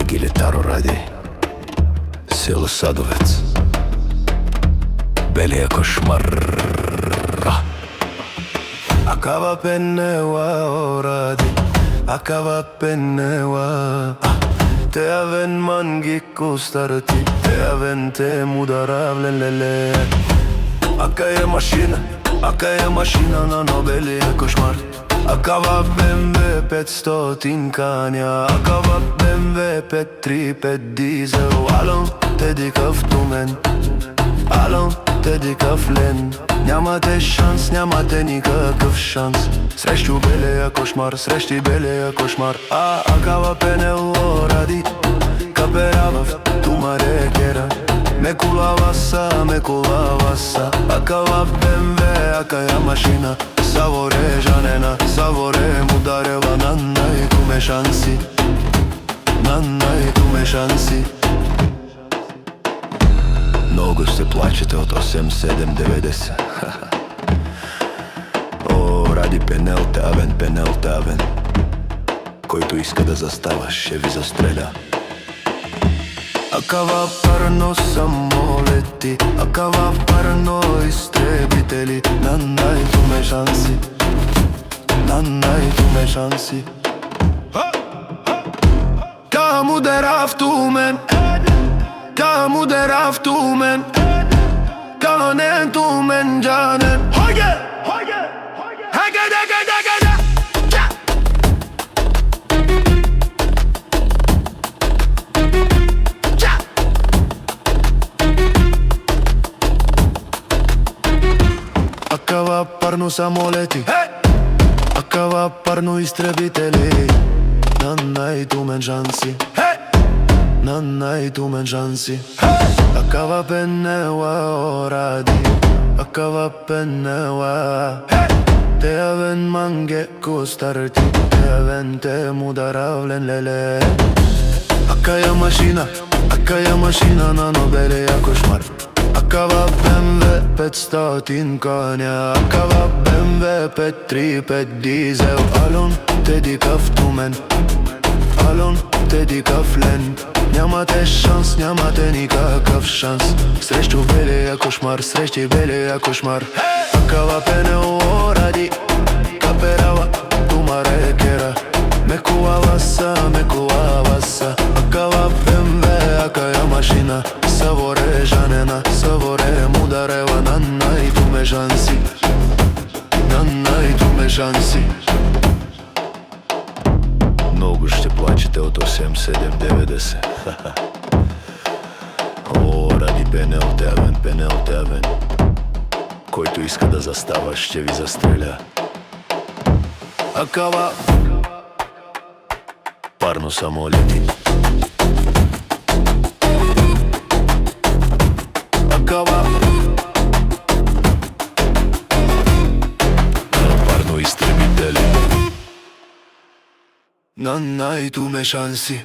Гилетаро ради, село Садовец, белия кошмар. Acaba pennewa oradi, acaba pennewa. Te aven mangi costarti, te aven te mudaravlen lele. Acá je mašina na nobeli je košmar. Acaba BMW 500 kanja, acaba BMW 535 diesel. Alon te dică vtumen, alon te dică flen. Нямате шанс, нямате никакъв шанс. Срещу белия кошмар, срещу белия кошмар. Акава пенело ради, каперава в тумаре кера. Мекула васа, акава БМВ, акая машина. Саворе жанена, саворе мударева. Нанай туме шанси, нанай туме шанси. Много се плачете од 8-7-90. О, ради пенелте авен. Којто иска да застава, ще ви застреля. Акава парно самолети, акава парно изтребители. Нанай туме шанси, нанай туме шанси. Каму дерав тумен, Kamu derav tumen, kanen tumen canen. Hoge, hege, dege. Acaba parno samoleti, acaba parno истребители. Нанай тумен шанси, нанай тумен шанси. Acaba pennewa oradi, acaba pennewa. Te aven mange costarti, te aven te mudaravlen lele. Acaya mašina na nobeli je košmar. Acaba BMW 500 kanja, acaba BMW 535 diesel. Alon te dică vtumen, alon te dică flen. Нямате шанс, нямате никакъв шанс. Срещу белия кошмар, срещу белия кошмар. Акава пенело ради, каперава тумаре кера. Мекула васа, акава БМВ, акая машина. Саворе жанена, саворе мударева. Нанай туме шанси, нанай туме шанси. Много ще плачете од 8-7-90. О, ради пенелте авен. Којто иска да застава, ще ви застреля. Акава парно самолети, акава парно истребители. Нанай туме шанси.